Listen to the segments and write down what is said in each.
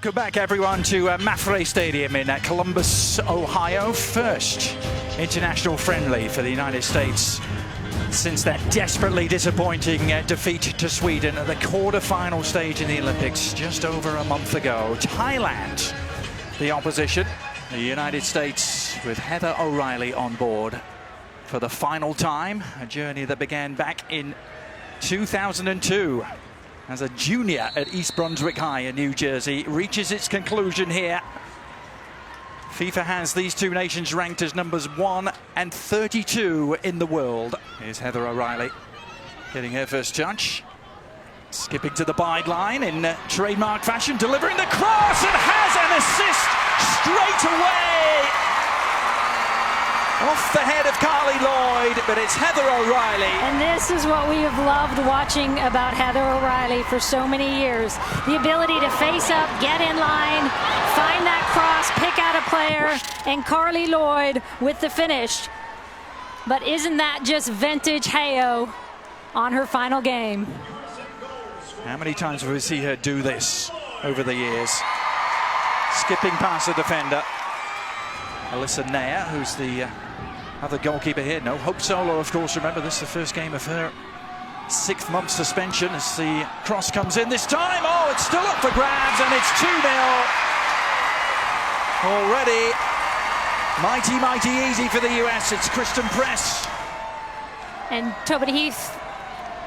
Welcome back, everyone, to Mafre Stadium in Columbus, Ohio. First international friendly for the United States since that desperately disappointing defeat to Sweden at the quarter-final stage in the Olympics just over a month ago. Thailand, the opposition. The United States with Heather O'Reilly on board for the final time. A journey that began back in 2002. As a junior at East Brunswick High in New Jersey, reaches its conclusion here. FIFA has these two nations ranked as numbers 1 and 32 in the world. Here's Heather O'Reilly getting her first touch. Skipping to the bide line in trademark fashion, delivering the cross and has an assist straight away. Off the head of Carly Lloyd, but it's Heather O'Reilly. And this is what we have loved watching about Heather O'Reilly for so many years. The ability to face up, get in line, find that cross, pick out a player, and Carly Lloyd with the finish. But isn't that just vintage Heyo on her final game? How many times have we seen her do this over the years? Skipping past the defender. Alyssa Nair, who's the other goalkeeper here. No Hope Solo, of course. Remember, this is the first game of her 6th-month suspension as the cross comes in this time. Oh, it's still up for grabs, and it's 2-0. Already mighty, mighty easy for the US. It's Kristen Press. And Tobin Heath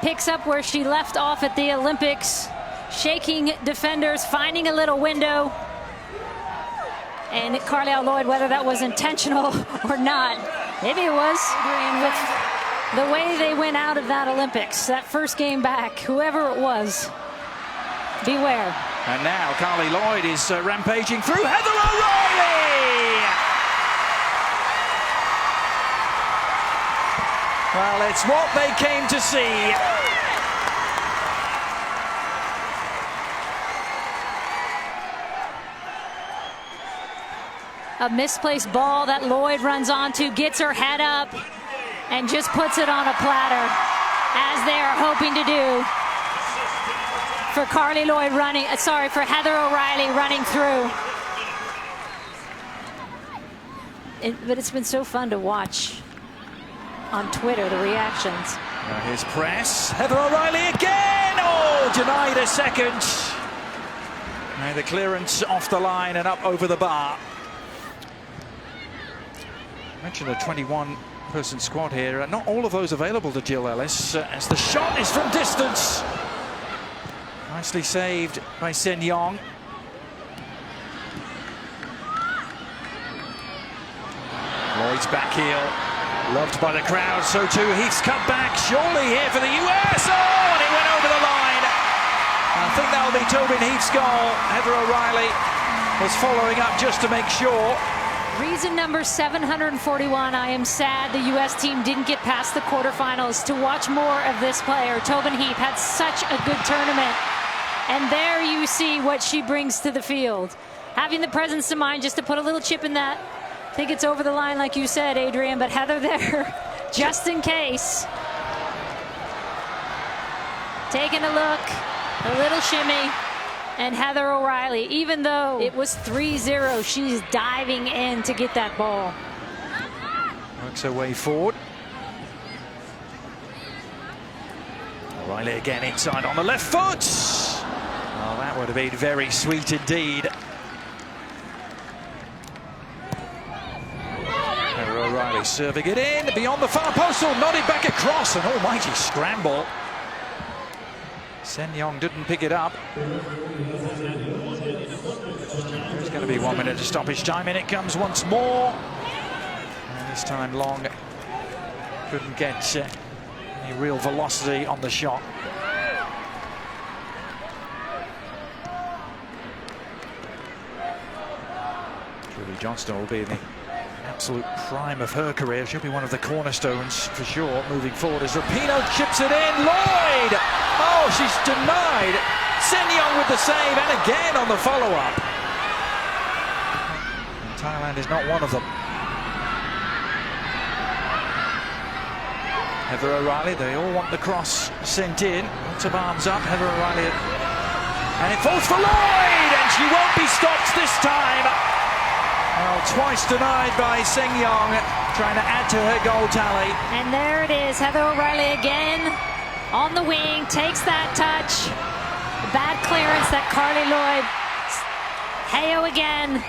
picks up where she left off at the Olympics, shaking defenders, finding a little window. And Carlisle Lloyd, whether that was intentional or not, maybe it was. And with the way they went out of that Olympics, that first game back, whoever it was, beware. And now Carly Lloyd is rampaging through. Heather O'Reilly! Well, it's what they came to see. A misplaced ball that Lloyd runs onto, gets her head up, and just puts it on a platter, as they are hoping to do for Carly Lloyd running, for Heather O'Reilly running through. But it's been so fun to watch on Twitter, the reactions. Here's Press. Heather O'Reilly again! Oh, denied a second. Now the clearance off the line and up over the bar. Mentioned a 21-person squad here. Not all of those available to Jill Ellis as the shot is from distance. Nicely saved by Sen Yong. Lloyd's back heel, loved by the crowd. So too Heath's cut back, surely here for the US. Oh, and it went over the line. I think that'll be Tobin Heath's goal. Heather O'Reilly was following up just to make sure. Reason number 741, I am sad the U.S. team didn't get past the quarterfinals to watch more of this player. Tobin Heath had such a good tournament. And there you see what she brings to the field. Having the presence of mind just to put a little chip in that. I think it's over the line like you said, Adrian, but Heather there, just in case. Taking a look, a little shimmy. And Heather O'Reilly, even though it was 3-0, she's diving in to get that ball. Works her way forward. O'Reilly again inside on the left foot. Oh, that would have been very sweet indeed. Heather O'Reilly serving it in beyond the far post, nodded back across, an almighty scramble. Sen Yong didn't pick it up. There's going to be 1 minute of stoppage time, and it comes once more. And this time Long couldn't get any real velocity on the shot. Julie Johnston will be in the absolute prime of her career. She'll be one of the cornerstones for sure moving forward as Rapinoe chips it in. Lloyd! Oh, she's denied. Sen Yong with the save, and again on the follow-up. Thailand is not one of them. Heather O'Reilly, they all want the cross sent in. Lots of arms up. Heather O'Reilly And it falls for Lloyd, and she won't be stopped this time. Well, twice denied by Seong, trying to add to her goal tally. And there it is, Heather O'Reilly again on the wing, takes that touch. Bad clearance that Carly Lloyd. Heo again.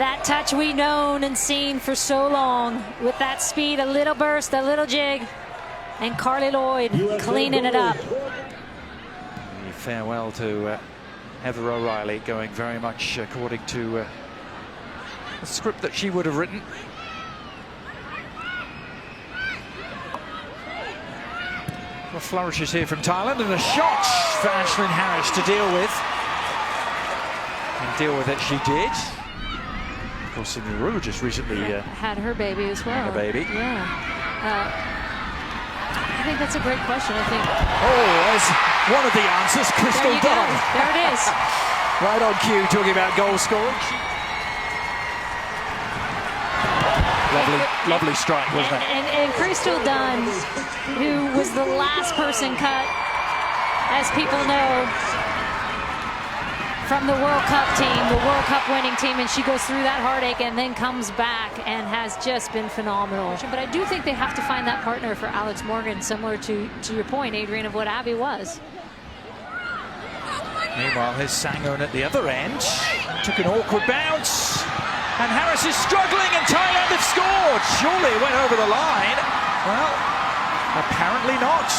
That touch we known and seen for so long. With that speed, a little burst, a little jig. And Carly Lloyd cleaning it up. Farewell to Heather O'Reilly, going very much according to the script that she would have written. Well, flourishes here from Thailand, and a shot for Ashlyn Harris to deal with. And deal with it she did. Of course, Sinuru just recently had her baby as well. Had a baby. Yeah. I think that's a great question. I think. Oh, there's one of the answers. Crystal Dunn. There it is. Right on cue, talking about goal scoring. Lovely strike, wasn't it? And Crystal Dunn, who was the last person cut, as people know, from the World Cup team, the World Cup winning team, and she goes through that heartache and then comes back and has just been phenomenal. But I do think they have to find that partner for Alex Morgan, similar to your point, Adrian, of what Abby was. Meanwhile, here's Sangon at the other end. Took an awkward bounce. And Harris is struggling, and Thailand have scored. Surely it went over the line. Well, apparently not.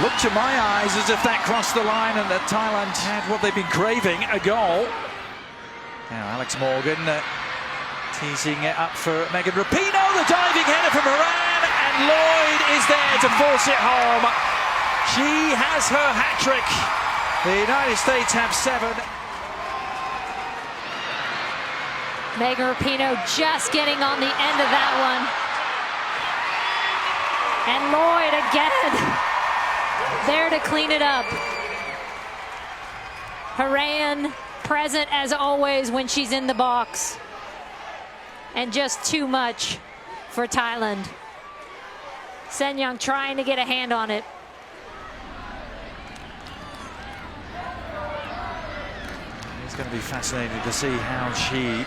Looked to my eyes as if that crossed the line and that Thailand had what they've been craving, a goal. Now Alex Morgan teasing it up for Megan Rapinoe. The diving header from Moran, and Lloyd is there to force it home. She has her hat-trick. The United States have 7. Megan Rapinoe just getting on the end of that one. And Lloyd again there to clean it up. Haran present as always when she's in the box. And just too much for Thailand. Seong trying to get a hand on it. It's going to be fascinating to see how she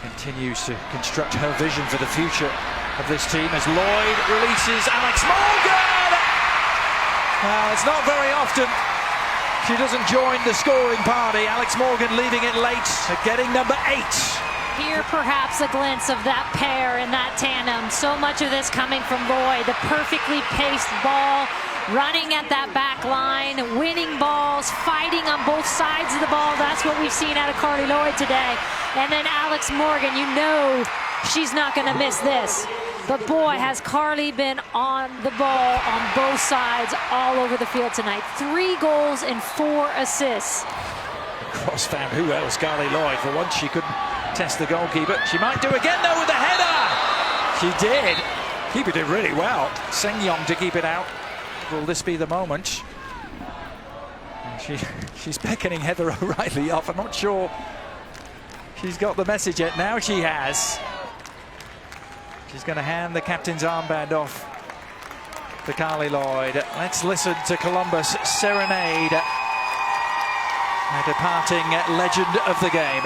continues to construct her vision for the future of this team as Lloyd releases Alex Morgan. Well, it's not very often she doesn't join the scoring party. Alex Morgan leaving it late, getting number 8. Here perhaps a glimpse of that pair and that tandem. So much of this coming from Lloyd, the perfectly paced ball, running at that back line, winning balls, fighting on both sides of the ball. That's what we've seen out of Carly Lloyd today. And then Alex Morgan, you know she's not going to miss this. But boy, has Carly been on the ball on both sides all over the field tonight. 3 goals and 4 assists. Cross found who else? Carly Lloyd. For once she couldn't test the goalkeeper. She might do again though with the header. She did. Keeper did really well. Seong to keep it out. Will this be the moment? She's beckoning Heather O'Reilly off. I'm not sure she's got the message yet. Now she has. She's going to hand the captain's armband off to Carly Lloyd. Let's listen to Columbus serenade a departing legend of the game.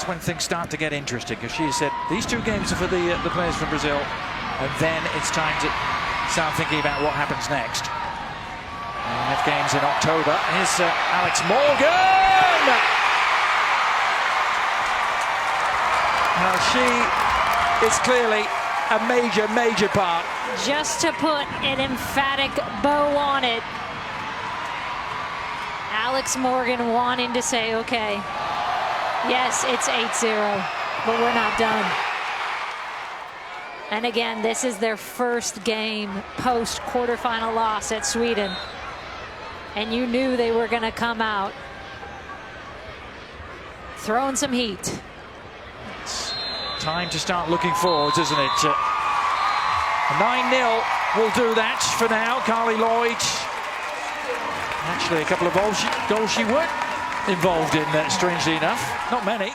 When things start to get interesting, because she said these 2 games are for the players from Brazil, and then it's time to start thinking about what happens next. And we have games in October. Here's Alex Morgan. Now she is clearly a major part. Just to put an emphatic bow on it, Alex Morgan wanting to say, okay, yes, it's 8-0, but we're not done. And again, this is their first game post quarterfinal loss at Sweden. And you knew they were going to come out throwing some heat. It's time to start looking forwards, isn't it? 9-0 will do that for now. Carly Lloyd. Actually, a couple of goals she weren't involved in, strangely enough. Not many.